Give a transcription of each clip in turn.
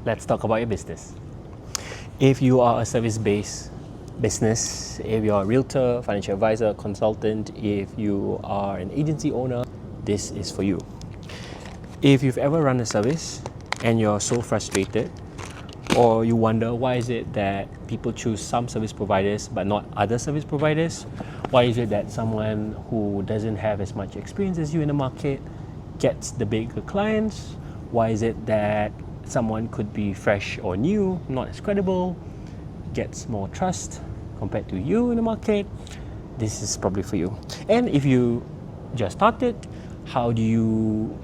let's talk about your business. If you are a service-based business, if you're a realtor, financial advisor, consultant, if you are an agency owner, this is for you. If you've ever run a service and you're so frustrated, or you wonder why is it that people choose some service providers but not other service providers, why is it that someone who doesn't have as much experience as you in the market gets the bigger clients, why is it that someone could be fresh or new, not as credible, gets more trust compared to you in the market, this is probably for you. And if you just started, how do you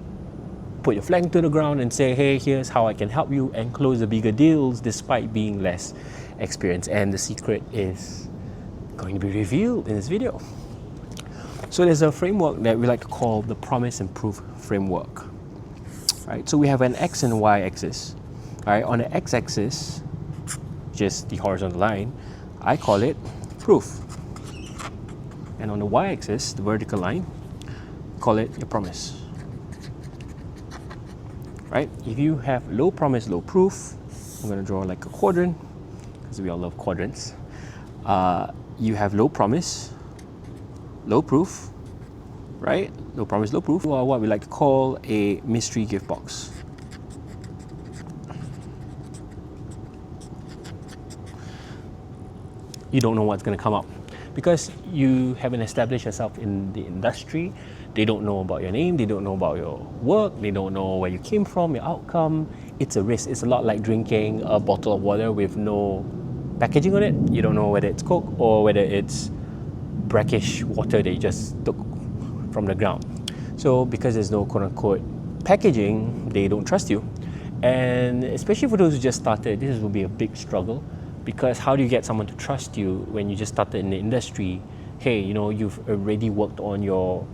put your flag to the ground and say, hey, here's how I can help you and close the bigger deals despite being less experienced? And the secret is going to be revealed in this video. So there's a framework that we like to call the promise and proof framework. Right? So we have an X and Y axis. Right? On the X axis, just the horizontal line, I call it proof. And on the Y axis, the vertical line, call it your promise. Right? If you have low promise, low proof, I'm going to draw like a quadrant because we all love quadrants. You have low promise, low proof, right? Low promise, low proof, or what we like to call a mystery gift box. You don't know what's going to come up because you haven't established yourself in the industry. They don't know about your name, they don't know about your work, they don't know where you came from, your outcome. It's a risk. It's a lot like drinking a bottle of water with no packaging on it. You don't know whether it's Coke or whether it's brackish water that you just took from the ground. So because there's no quote-unquote packaging, they don't trust you. And especially for those who just started, this will be a big struggle because how do you get someone to trust you when you just started in the industry? Hey, you've already worked on your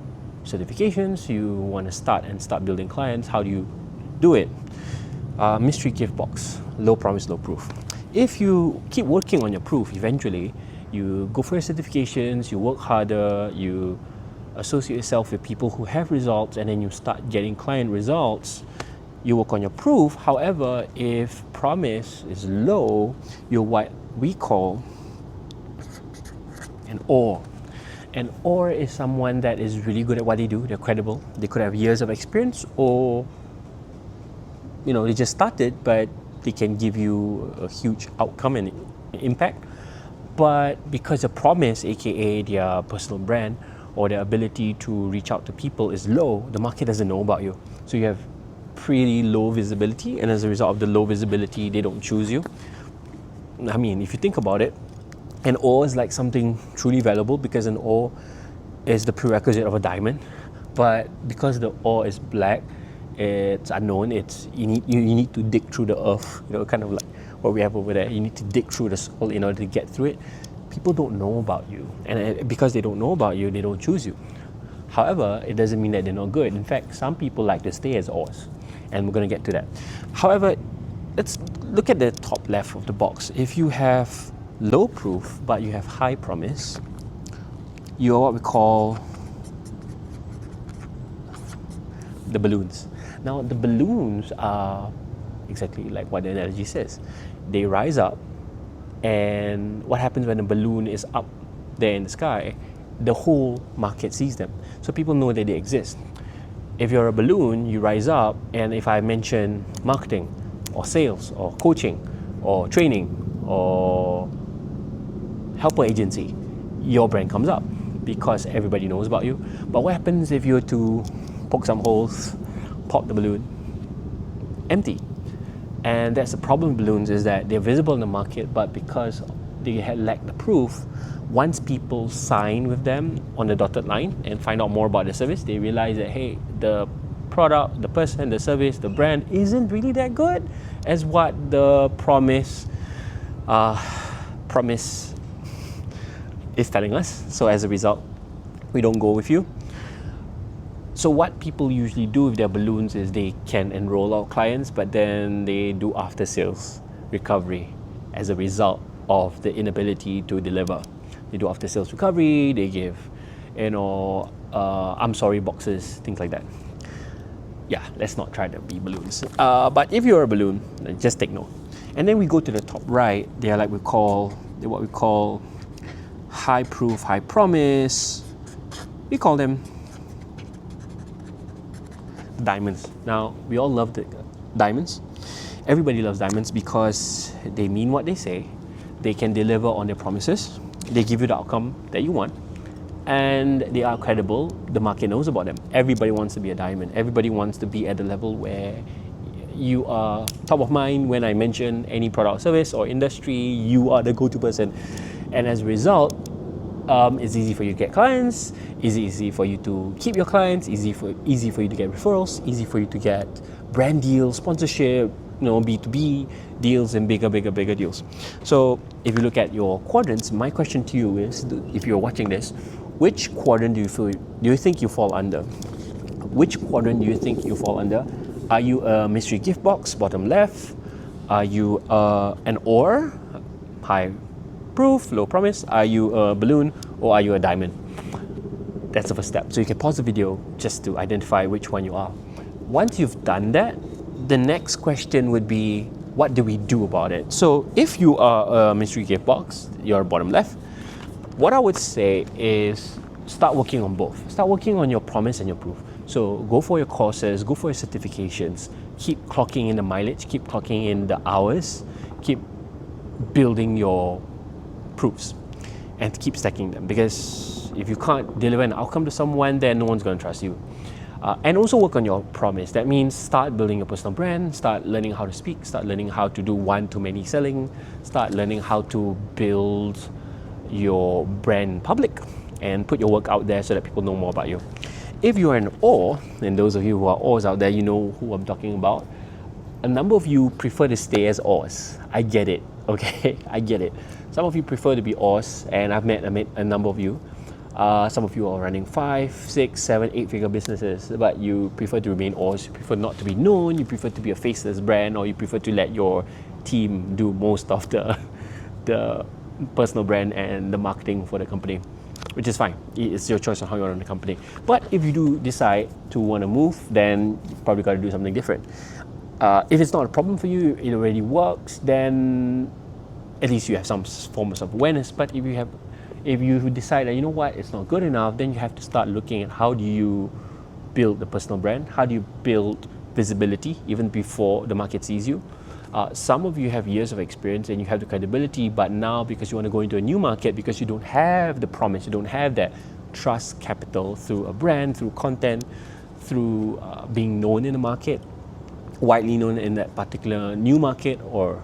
certifications, you want to start building clients. How do you do it? Mystery gift box, low promise, low proof. If you keep working on your proof, eventually you go for your certifications, you work harder, you associate yourself with people who have results, and then you start getting client results. You work on your proof. However, if promise is low, you're what we call an OR. An OR is someone that is really good at what they do. They're credible. They could have years of experience, or they just started, but they can give you a huge outcome and impact. But because the promise, aka their personal brand or their ability to reach out to people, is low, the market doesn't know about you. So you have pretty low visibility, and as a result of the low visibility, they don't choose you. I mean, if you think about it, an ore is like something truly valuable because an ore is the prerequisite of a diamond. But because the ore is black, it's unknown. You need to dig through the earth, kind of like what we have over there. You need to dig through the soil in order to get through it. People don't know about you, and because they don't know about you, they don't choose you. However, it doesn't mean that they're not good. In fact, some people like to stay as ores, and we're going to get to that. However, let's look at the top left of the box. If you have low proof, but you have high promise, you're what we call the balloons. Now, the balloons are exactly like what the analogy says. They rise up, and what happens when a balloon is up there in the sky? The whole market sees them. So people know that they exist. If you're a balloon, you rise up, and if I mention marketing or sales or coaching or training or helper agency, your brand comes up because everybody knows about you. But what happens if you were to poke some holes, pop the balloon? Empty. And that's the problem with balloons, is that they're visible in the market, but because they lack the proof, once people sign with them on the dotted line and find out more about the service, they realize that, hey, the product, the person, the service, the brand isn't really that good as what the promise is telling us. So as a result, we don't go with you. So what people usually do with their balloons is they can enroll our clients, but then they do after sales recovery as a result of the inability to deliver. They do after sales recovery, they give I'm sorry boxes, things like that. yeah, let's not try to be balloons. But if you're a balloon, then just take note. And then we go to the top right. They are like they're what we call high proof, high promise. We call them diamonds. Now, we all love the diamonds. Everybody loves diamonds because they mean what they say. They can deliver on their promises. They give you the outcome that you want. And they are credible. The market knows about them. Everybody wants to be a diamond. Everybody wants to be at the level where you are top of mind when I mention any product or service or industry. You are the go-to person. And as a result, it's easy for you to get clients, easy for you to keep your clients, easy for you to get referrals, easy for you to get brand deals, sponsorship, B2B deals, and bigger deals. So if you look at your quadrants, my question to you is, if you're watching this, which quadrant do you think you fall under? Which quadrant do you think you fall under? Are you a mystery gift box, bottom left? Are you an ore, high proof, low promise? Are you a balloon, or are you a diamond? That's the first step. So you can pause the video just to identify which one you are. Once you've done that, the next question would be, what do we do about it? So if you are a mystery gift box, you're bottom left, what I would say is start working on both. Start working on your promise and your proof. So go for your courses, go for your certifications, keep clocking in the mileage, keep clocking in the hours, keep building your proofs, and keep stacking them, because if you can't deliver an outcome to someone, then no one's going to trust you. And also work on your promise. That means start building a personal brand, start learning how to speak, start learning how to do one-to-many selling, start learning how to build your brand in public and put your work out there so that people know more about you. If you're an ore, and those of you who are ores out there, you know who I'm talking about, a number of you prefer to stay as ores. I get it, okay? I get it. Some of you prefer to be ores, and I've met a number of you. Some of you are running 5, 6, 7, 8-figure businesses, but you prefer to remain ores. You prefer not to be known. You prefer to be a faceless brand, or you prefer to let your team do most of the personal brand and the marketing for the company, which is fine. It's your choice on how you run the company. But if you do decide to want to move, then you probably got to do something different. If it's not a problem for you, it already works, then at least you have some form of awareness. But if you decide that, you know what, it's not good enough, then you have to start looking at how do you build the personal brand, how do you build visibility even before the market sees you. Some of you have years of experience and you have the credibility, but now because you want to go into a new market, because you don't have the promise, you don't have that trust capital through a brand, through content, through being known in the market, widely known in that particular new market or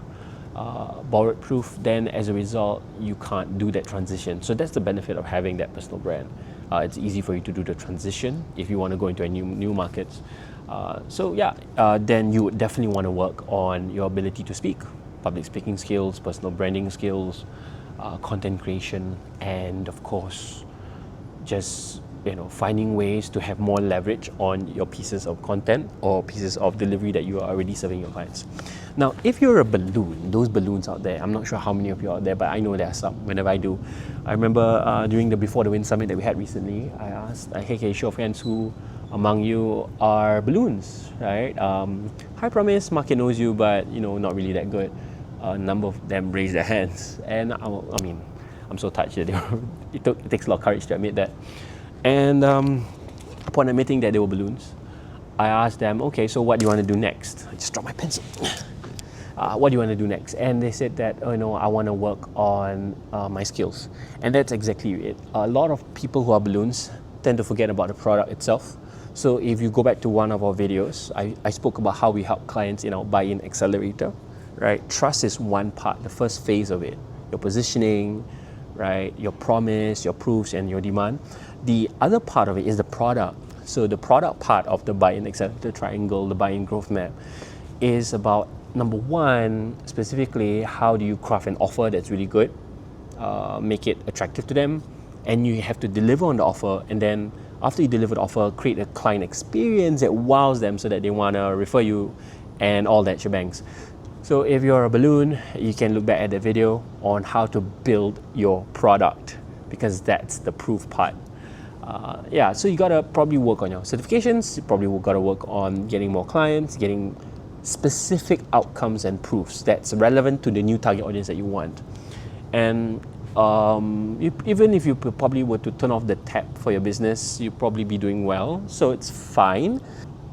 borrowed proof, then as a result, you can't do that transition. So that's the benefit of having that personal brand. It's easy for you to do the transition if you want to go into a new markets. Then you would definitely want to work on your ability to speak, public speaking skills, personal branding skills, content creation, and of course, just finding ways to have more leverage on your pieces of content or pieces of delivery that you are already serving your clients. Now, if you're a balloon, those balloons out there, I'm not sure how many of you are out there, but I know there are some. Whenever I do, I remember during the Before the Win Summit that we had recently, I asked, hey, show of hands, who among you are balloons, right? High promise, market knows you, but not really that good. A number of them raised their hands, and I'm so touched that it takes a lot of courage to admit that. And upon admitting that they were balloons, I asked them, okay, so what do you want to do next? I just dropped my pencil. What do you want to do next? And they said that, I want to work on my skills. And that's exactly it. A lot of people who are balloons tend to forget about the product itself. So if you go back to one of our videos, I spoke about how we help clients in our buy-in accelerator, right? Trust is one part, the first phase of it. Your positioning, right? Your promise, your proofs, and your demand. The other part of it is the product. So the product part of the buy-in accelerator triangle, the buy-in growth map, is about, number one, specifically, how do you craft an offer that's really good, make it attractive to them, and you have to deliver on the offer, and then after you deliver the offer, create a client experience that wows them so that they want to refer you and all that shebangs. So if you're a balloon, you can look back at the video on how to build your product, because that's the proof part. Yeah, so you gotta probably work on your certifications. You probably gotta work on getting more clients, getting specific outcomes and proofs that's relevant to the new target audience that you want. And even if you probably were to turn off the tap for your business, you'll probably be doing well. So it's fine.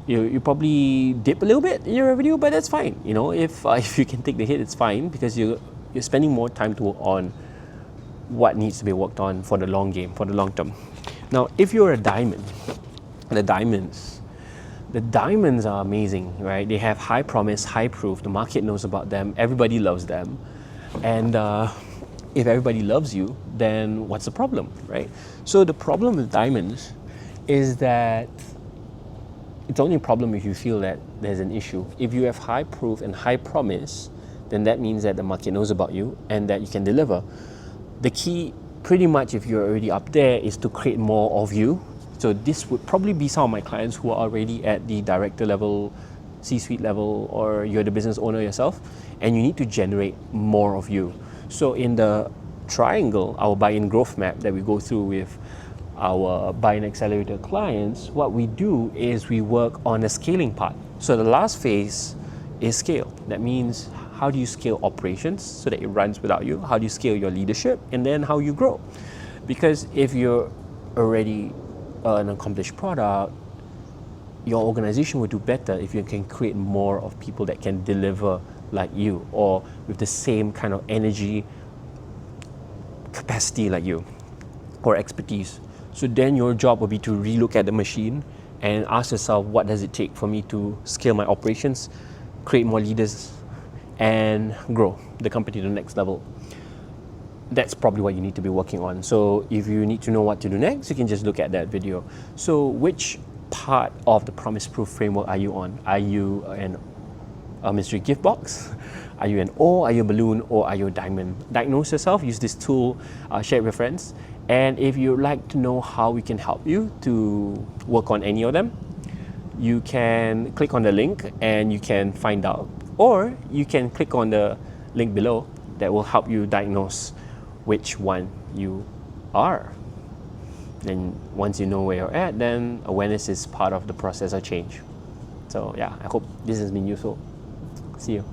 You probably dip a little bit in your revenue, but that's fine. You know, if you can take the hit, it's fine, because you're spending more time to work on what needs to be worked on for the long game, for the long term. Now, if you're a diamond, the diamonds are amazing, right? They have high promise, high proof. The market knows about them. Everybody loves them, and if everybody loves you, then what's the problem, right? So the problem with diamonds is that it's only a problem if you feel that there's an issue. If you have high proof and high promise, then that means that the market knows about you and that you can deliver. The key, pretty much, if you're already up there, is to create more of you. So this would probably be some of my clients who are already at the director level, C-suite level, or you're the business owner yourself, and you need to generate more of you. So in the triangle, our buy-in growth map that we go through with our buy-in accelerator clients, what we do is we work on the scaling part. So the last phase is scale. That means, how do you scale operations so that it runs without you? How do you scale your leadership? And then how you grow? Because if you're already an accomplished product, your organization will do better if you can create more of people that can deliver like you, or with the same kind of energy, capacity like you, or expertise. So then your job will be to relook at the machine and ask yourself, what does it take for me to scale my operations, create more leaders, and grow the company to the next level? That's probably what you need to be working on. So if you need to know what to do next, you can just look at that video. So which part of the Promise Proof framework are you on? Are you a mystery gift box? Are you an O, are you a balloon, or are you a diamond? Diagnose yourself, use this tool, share it with friends. And if you'd like to know how we can help you to work on any of them, you can click on the link and you can find out. Or you can click on the link below that will help you diagnose which one you are. Then once you know where you're at, then awareness is part of the process of change. So yeah, I hope this has been useful. See you.